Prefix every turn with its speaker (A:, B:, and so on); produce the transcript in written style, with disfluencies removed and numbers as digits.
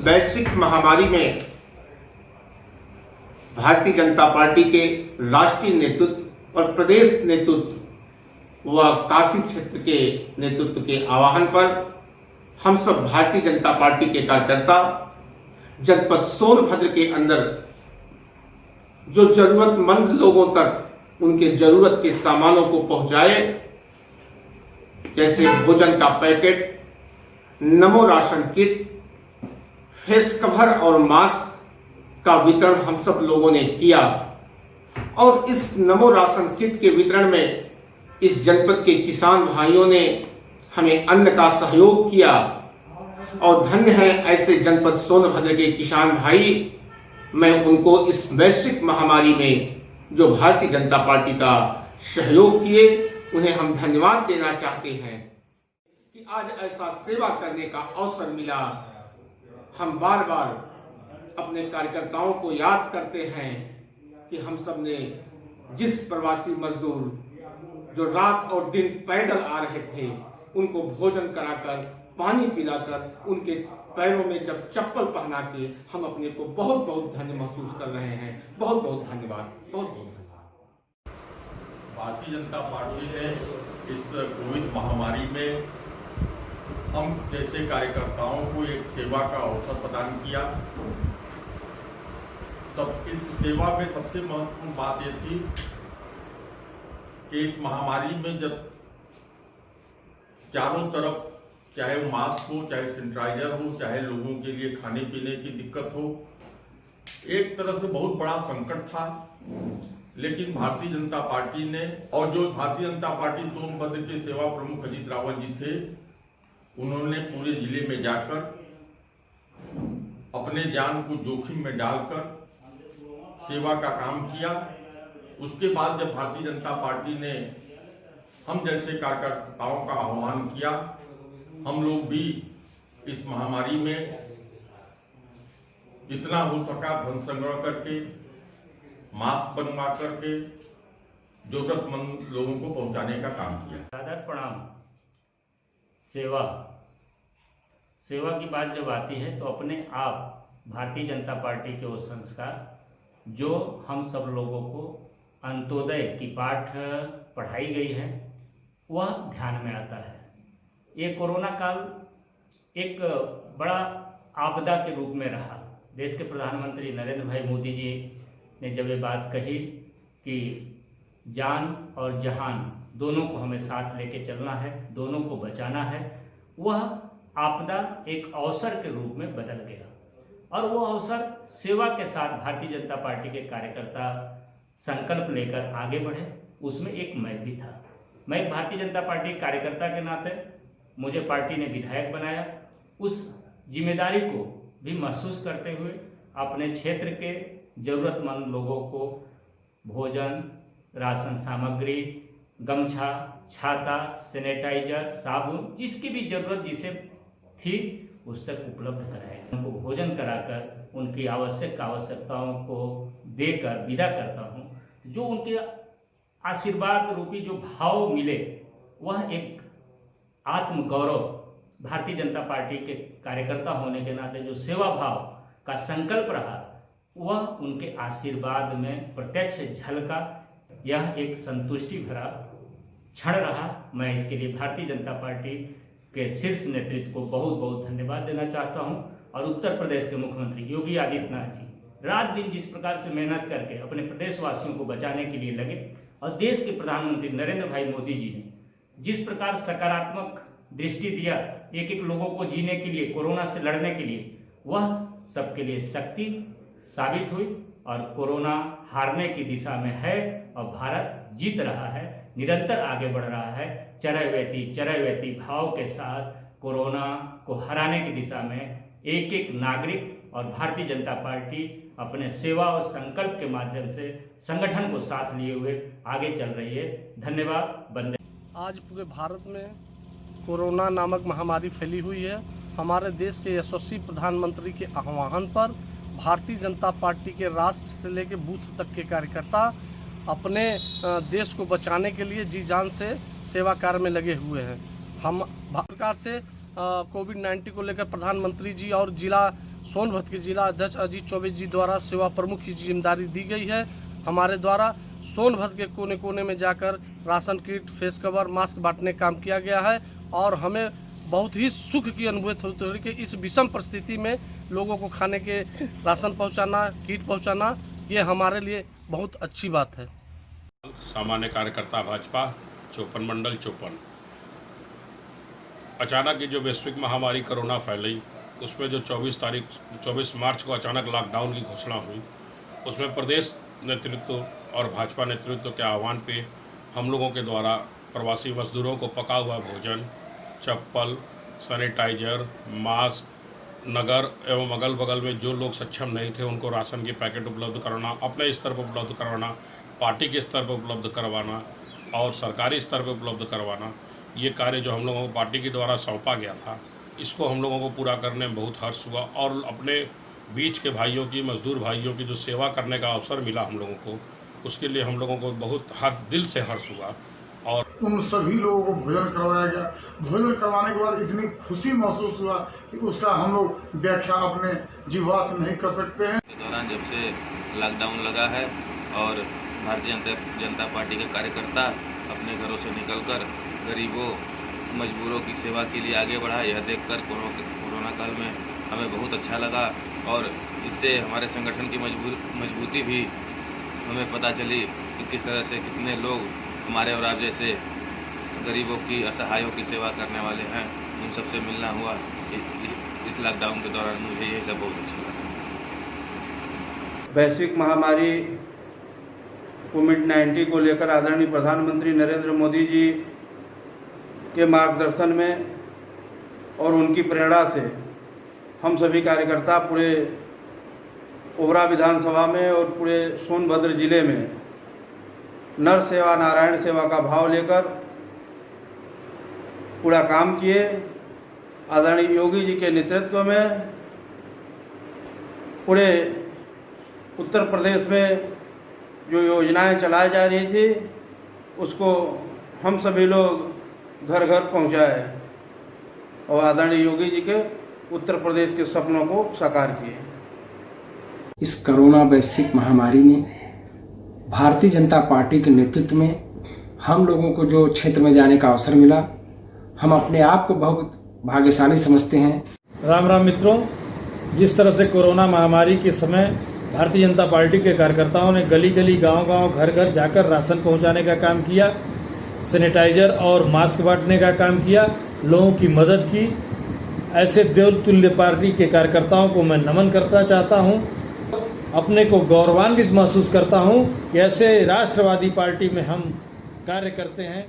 A: वैश्विक महामारी में भारतीय जनता पार्टी के राष्ट्रीय नेतृत्व और प्रदेश नेतृत्व व काशी क्षेत्र के नेतृत्व के आह्वान पर हम सब भारतीय जनता पार्टी के कार्यकर्ता जनपद सोनभद्र के अंदर जो जरूरतमंद लोगों तक उनके जरूरत के सामानों को पहुंचाए, जैसे भोजन का पैकेट, नमो राशन किट, फेस कवर और मास्क का वितरण हम सब लोगों ने किया। और इस नमो राशन किट के वितरण में इस जनपद के किसान भाइयों ने हमें अन्न का सहयोग किया और धन्य है ऐसे जनपद सोनभद्र के किसान भाई। मैं उनको इस वैश्विक महामारी में जो भारतीय जनता पार्टी का सहयोग किए, उन्हें हम धन्यवाद देना चाहते हैं कि आज ऐसा सेवा करने का अवसर मिला। हम बार बार अपने कार्यकर्ताओं को याद करते हैं कि हम सब ने जिस प्रवासी मजदूर जो रात और दिन पैदल आ रहे थे, उनको भोजन कराकर, पानी पिलाकर, उनके पैरों में जब चप्पल पहना के हम अपने को बहुत बहुत धन्य महसूस कर रहे हैं। बहुत बहुत धन्यवाद, बहुत बहुत धन्यवाद।
B: भारतीय जनता पार्टी ने इस कोविड महामारी में हम जैसे कार्यकर्ताओं को एक सेवा का अवसर प्रदान किया। इस सेवा में सबसे महत्वपूर्ण बात ये थी कि इस महामारी में जब चारों तरफ चाहे वो मास्क हो, चाहे सैनिटाइजर हो, चाहे लोगों के लिए खाने पीने की दिक्कत हो, एक तरह से बहुत बड़ा संकट था। लेकिन भारतीय जनता पार्टी ने, और जो भारतीय जनता पार्टी सोनभद्र के सेवा प्रमुख अजीत रावत जी थे, उन्होंने पूरे जिले में जाकर अपने जान को जोखिम में डालकर सेवा का काम किया। उसके बाद जब भारतीय जनता पार्टी ने हम जैसे कार्यकर्ताओं का आह्वान किया, हम लोग भी इस महामारी में जितना हो सका धन संग्रह करके, मास्क बनवा करके जरूरतमंद लोगों को पहुंचाने का काम किया।
C: सादर प्रणाम। सेवा की बात जब आती है तो अपने आप भारतीय जनता पार्टी के वो संस्कार जो हम सब लोगों को अंत्योदय की पाठ पढ़ाई गई है, वह ध्यान में आता है। ये कोरोना काल एक बड़ा आपदा के रूप में रहा। देश के प्रधानमंत्री नरेंद्र भाई मोदी जी ने जब ये बात कही कि जान और जहान दोनों को हमें साथ लेके चलना है, दोनों को बचाना है, वह आपदा एक अवसर के रूप में बदल गया। और वो अवसर सेवा के साथ भारतीय जनता पार्टी के कार्यकर्ता संकल्प लेकर आगे बढ़े। उसमें एक मैं भी था। मैं एक भारतीय जनता पार्टी कार्यकर्ता के नाते मुझे पार्टी ने विधायक बनाया। उस जिम्मेदारी को भी महसूस करते हुए अपने क्षेत्र के जरूरतमंद लोगों को भोजन, राशन सामग्री, गमछा, छाता, सैनिटाइजर, साबुन, जिसकी भी जरूरत जिसे थी उस तक उपलब्ध कराया। उनको भोजन कराकर उनकी आवश्यकताओं को देकर विदा करता हूँ। जो उनके आशीर्वाद रूपी जो भाव मिले, वह एक आत्मगौरव, भारतीय जनता पार्टी के कार्यकर्ता होने के नाते जो सेवा भाव का संकल्प रहा, वह उनके आशीर्वाद में प्रत्यक्ष झलका। यह एक संतुष्टि भरा क्षण रहा। मैं इसके लिए भारतीय जनता पार्टी के शीर्ष नेतृत्व को बहुत बहुत धन्यवाद देना चाहता हूं। और उत्तर प्रदेश के मुख्यमंत्री योगी आदित्यनाथ जी रात दिन जिस प्रकार से मेहनत करके अपने प्रदेशवासियों को बचाने के लिए लगे, और देश के प्रधानमंत्री नरेंद्र भाई मोदी जी ने जिस प्रकार सकारात्मक दृष्टि दिया एक एक लोगों को जीने के लिए, कोरोना से लड़ने के लिए, वह सबके लिए शक्ति साबित हुई और कोरोना हारने की दिशा में है और भारत जीत रहा है, निरंतर आगे बढ़ रहा है। चरैवेती भाव के साथ कोरोना को हराने की दिशा में एक एक नागरिक और भारतीय जनता पार्टी अपने सेवा और संकल्प के माध्यम से संगठन को साथ लिए हुए आगे चल रही है। धन्यवाद। बंदे।
D: आज पूरे भारत में कोरोना नामक महामारी फैली हुई है। हमारे देश के यशस्वी प्रधानमंत्री के आह्वान पर भारतीय जनता पार्टी के राष्ट्र से लेकर बूथ तक के कार्यकर्ता अपने देश को बचाने के लिए जी जान से सेवा कार्य में लगे हुए हैं। हम सरकार से कोविड-19 को लेकर प्रधानमंत्री जी और जिला सोनभद्र के जिला अध्यक्ष अजीत चौबे जी द्वारा सेवा प्रमुख की जिम्मेदारी दी गई है। हमारे द्वारा सोनभद्र के कोने कोने में जाकर ration kit, face cover, mask बांटने का काम किया गया है और हमें बहुत ही सुख की अनुभूति होती है कि इस विषम परिस्थिति में लोगों को खाने के राशन पहुंचाना, किट पहुंचाना, ये हमारे लिए बहुत अच्छी बात है।
E: सामान्य कार्यकर्ता भाजपा 54 मंडल 54। अचानक ये जो वैश्विक महामारी कोरोना फैली, उसमें जो 24 मार्च को अचानक लॉकडाउन की घोषणा हुई, उसमें प्रदेश नेतृत्व और भाजपा नेतृत्व के आह्वान पे हम लोगों के द्वारा प्रवासी मजदूरों को पका हुआ भोजन, चप्पल, सैनिटाइजर, मास्क, नगर एवं अगल बगल में जो लोग सक्षम नहीं थे उनको राशन के पैकेट उपलब्ध कराना, अपने स्तर पर उपलब्ध करवाना, पार्टी के स्तर पर उपलब्ध करवाना और सरकारी स्तर पर उपलब्ध करवाना, ये कार्य जो हम लोगों को पार्टी के द्वारा सौंपा गया था, इसको हम लोगों को पूरा करने में बहुत हर्ष हुआ और अपने बीच के भाइयों की, मजदूर भाइयों की जो सेवा करने का अवसर मिला हम लोगों को, उसके लिए हम लोगों को बहुत दिल से हर्ष हुआ। और
F: उन सभी लोगों को भोजन करवाया गया। भोजन करवाने के बाद इतनी खुशी महसूस हुआ कि उसका हम लोग व्याख्या अपने जीवा से नहीं कर सकते हैं।
G: के दौरान जब से लॉकडाउन लगा है और भारतीय जनता पार्टी के कार्यकर्ता अपने घरों से निकलकर गरीबों, मजबूरों की सेवा के लिए आगे बढ़ा, यह देखकर कोरोना काल में हमें बहुत अच्छा लगा और इससे हमारे संगठन की मजबूती भी हमें पता चली कि किस तरह से कितने लोग हमारे और आप जैसे गरीबों की, असहायों की सेवा करने वाले हैं। उन सबसे मिलना हुआ इस लॉकडाउन के दौरान, मुझे ये सब बहुत अच्छा लगा।
H: वैश्विक महामारी कोविड-19 को लेकर आदरणीय प्रधानमंत्री नरेंद्र मोदी जी के मार्गदर्शन में और उनकी प्रेरणा से हम सभी कार्यकर्ता पूरे ओबरा विधानसभा में और पूरे सोनभद्र जिले में नर सेवा नारायण सेवा का भाव लेकर पूरा काम किए। आदरणीय योगी जी के नेतृत्व में पूरे उत्तर प्रदेश में जो योजनाएं चलाई जा रही थी, उसको हम सभी लोग घर घर पहुंचाए और आदरणीय योगी जी के उत्तर प्रदेश के सपनों को साकार किए।
I: इस कोरोना वैश्विक महामारी में भारतीय जनता पार्टी के नेतृत्व में हम लोगों को जो क्षेत्र में जाने का अवसर मिला, हम अपने आप को बहुत भाग्यशाली समझते हैं।
J: राम राम मित्रों, जिस तरह से कोरोना महामारी के समय भारतीय जनता पार्टी के कार्यकर्ताओं ने गली गली, गांव गांव, घर घर जाकर राशन पहुंचाने का काम किया, सैनिटाइजर और मास्क बांटने का काम किया, लोगों की मदद की, ऐसे देवतुल्य पार्टी के कार्यकर्ताओं को मैं नमन करना चाहता हूं। अपने को गौरवान्वित महसूस करता हूं कि ऐसे राष्ट्रवादी पार्टी में हम कार्य करते हैं।